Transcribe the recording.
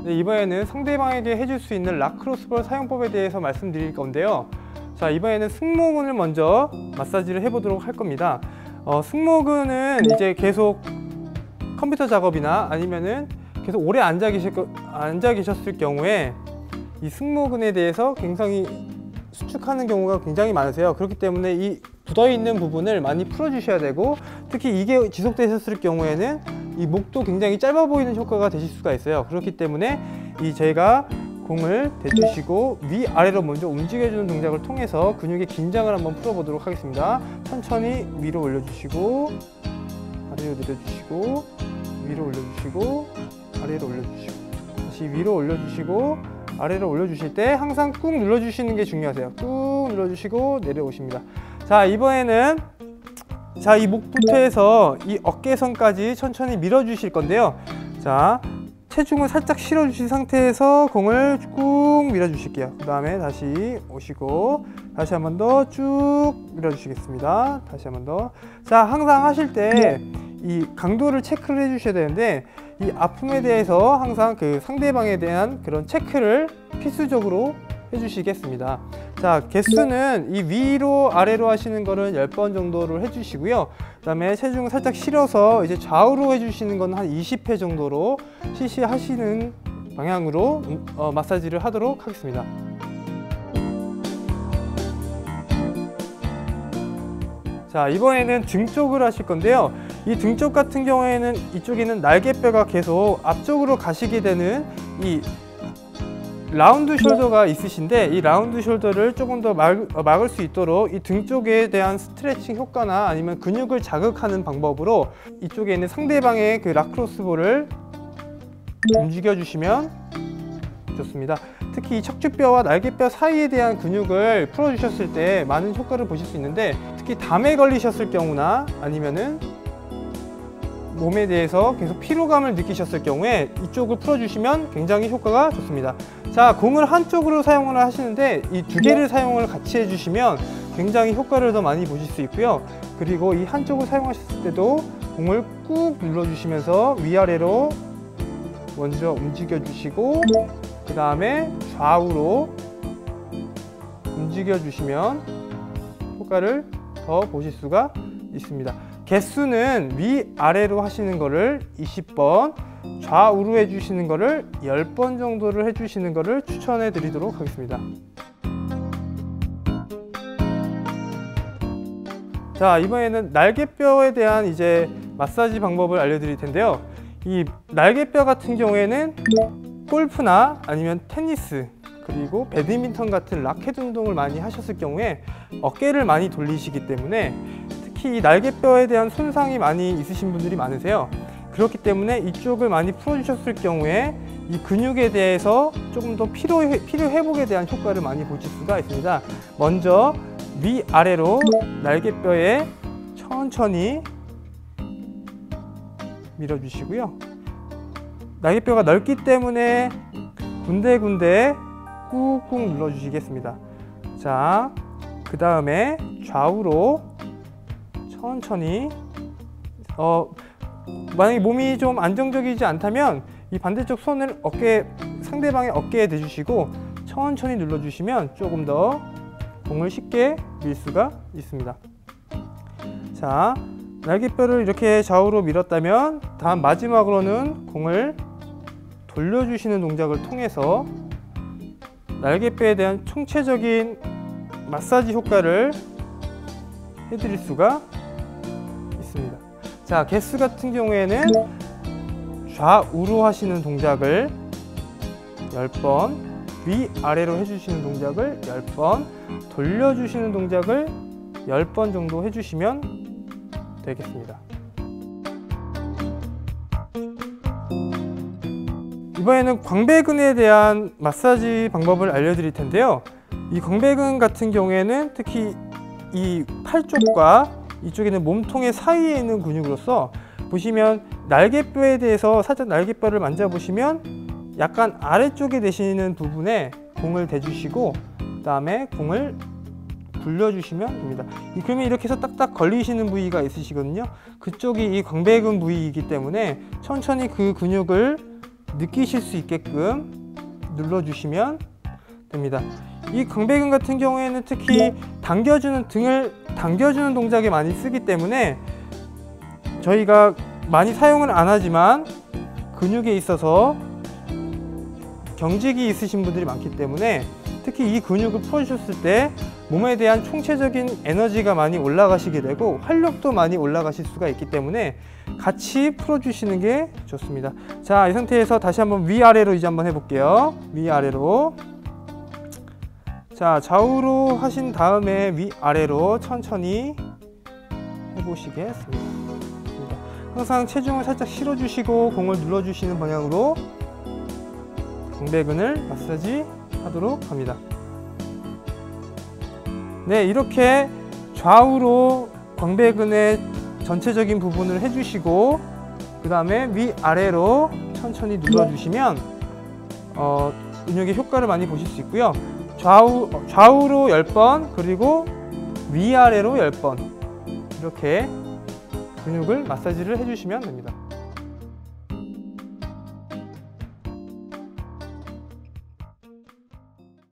네, 이번에는 상대방에게 해줄 수 있는 라크로스볼 사용법에 대해서 말씀드릴 건데요. 자, 이번에는 승모근을 먼저 마사지를 해보도록 할 겁니다. 승모근은 이제 계속 컴퓨터 작업이나 아니면은 계속 오래 앉아 계셨을 경우에 이 승모근에 대해서 굉장히 수축하는 경우가 굉장히 많으세요. 그렇기 때문에 이 굳어있는 부분을 많이 풀어주셔야 되고, 특히 이게 지속되셨을 경우에는 이 목도 굉장히 짧아 보이는 효과가 되실 수가 있어요. 그렇기 때문에 제가 공을 대주시고 위아래로 먼저 움직여주는 동작을 통해서 근육의 긴장을 한번 풀어보도록 하겠습니다. 천천히 위로 올려주시고 아래로 내려주시고 위로 올려주시고 아래로 올려주시고 다시 위로 올려주시고 아래로 올려주실 때 항상 꾹 눌러주시는 게 중요하세요. 꾹 눌러주시고 내려오십니다. 자, 이번에는 이 목부터 해서 이 어깨선까지 천천히 밀어주실 건데요. 자, 체중을 살짝 실어주신 상태에서 공을 꾹 밀어주실게요. 그 다음에 다시 오시고 다시 한 번 더 쭉 밀어주시겠습니다. 다시 한 번 더. 자, 항상 하실 때 이 강도를 체크를 해주셔야 되는데, 이 아픔에 대해서 항상 그 상대방에 대한 그런 체크를 필수적으로 해주시겠습니다. 자, 개수는 이 위로 아래로 하시는 거는 10번 정도를 해주시고요. 그 다음에 체중을 살짝 실어서 이제 좌우로 해주시는 건 한 20회 정도로 실시하시는 방향으로 마사지를 하도록 하겠습니다. 자, 이번에는 등 쪽을 하실 건데요. 이 등 쪽 같은 경우에는 이쪽에는 날개뼈가 계속 앞쪽으로 가시게 되는 이 라운드 숄더가 있으신데, 이 라운드 숄더를 조금 더 막을 수 있도록 이 등 쪽에 대한 스트레칭 효과나 아니면 근육을 자극하는 방법으로 이쪽에 있는 상대방의 그 라크로스볼을 움직여 주시면 좋습니다. 특히 이 척추뼈와 날개뼈 사이에 대한 근육을 풀어 주셨을 때 많은 효과를 보실 수 있는데, 특히 담에 걸리셨을 경우나 아니면은 몸에 대해서 계속 피로감을 느끼셨을 경우에 이쪽을 풀어주시면 굉장히 효과가 좋습니다. 자, 공을 한쪽으로 사용을 하시는데 이 두 개를 사용을 같이 해주시면 굉장히 효과를 더 많이 보실 수 있고요. 그리고 이 한쪽을 사용하셨을 때도 공을 꾹 눌러주시면서 위아래로 먼저 움직여주시고 그 다음에 좌우로 움직여주시면 효과를 더 보실 수가 있습니다. 개수는 위아래로 하시는 거를 20번, 좌우로 해주시는 거를 10번 정도를 해주시는 거를 추천해 드리도록 하겠습니다. 자, 이번에는 날개뼈에 대한 이제 마사지 방법을 알려드릴 텐데요. 이 날개뼈 같은 경우에는 골프나 아니면 테니스, 그리고 배드민턴 같은 라켓 운동을 많이 하셨을 경우에 어깨를 많이 돌리시기 때문에 특히 이 날개뼈에 대한 손상이 많이 있으신 분들이 많으세요. 그렇기 때문에 이쪽을 많이 풀어주셨을 경우에 이 근육에 대해서 조금 더 피로 회복에 대한 효과를 많이 보실 수가 있습니다. 먼저 위아래로 날개뼈에 천천히 밀어주시고요. 날개뼈가 넓기 때문에 군데군데 꾹꾹 눌러주시겠습니다. 자, 그 다음에 좌우로 천천히 만약에 몸이 좀 안정적이지 않다면 이 반대쪽 손을 상대방의 어깨에 대주시고 천천히 눌러주시면 조금 더 공을 쉽게 밀 수가 있습니다. 자, 날개뼈를 이렇게 좌우로 밀었다면 다음 마지막으로는 공을 돌려주시는 동작을 통해서 날개뼈에 대한 총체적인 마사지 효과를 해드릴 수가 있습니다. 자, 개수 같은 경우에는 좌우로 하시는 동작을 10번, 위아래로 해주시는 동작을 10번, 돌려주시는 동작을 10번 정도 해주시면 되겠습니다. 이번에는 광배근에 대한 마사지 방법을 알려드릴 텐데요. 이 광배근 같은 경우에는 특히 이 팔 쪽과 이쪽에는 몸통의 사이에 있는 근육으로서 보시면 날개뼈에 대해서 살짝 날개뼈를 만져보시면 약간 아래쪽에 되시는 부분에 공을 대주시고 그 다음에 공을 굴려주시면 됩니다. 그러면 이렇게 해서 딱딱 걸리시는 부위가 있으시거든요. 그쪽이 이 광배근 부위이기 때문에 천천히 그 근육을 느끼실 수 있게끔 눌러주시면 됩니다. 이 광배근 같은 경우에는 특히 등을 당겨주는 동작에 많이 쓰기 때문에 저희가 많이 사용을 안 하지만 근육에 있어서 경직이 있으신 분들이 많기 때문에 특히 이 근육을 풀어주셨을 때 몸에 대한 총체적인 에너지가 많이 올라가시게 되고 활력도 많이 올라가실 수가 있기 때문에 같이 풀어주시는 게 좋습니다. 자, 이 상태에서 다시 한번 위아래로 이제 한번 해볼게요. 위아래로. 자, 좌우로 하신 다음에 위아래로 천천히 해보시겠습니다. 항상 체중을 살짝 실어주시고 공을 눌러주시는 방향으로 광배근을 마사지 하도록 합니다. 네, 이렇게 좌우로 광배근의 전체적인 부분을 해주시고 그 다음에 위아래로 천천히 눌러주시면 근육의 효과를 많이 보실 수 있고요. 좌우로 10번 그리고 위아래로 10번 이렇게 근육을 마사지를 해주시면 됩니다.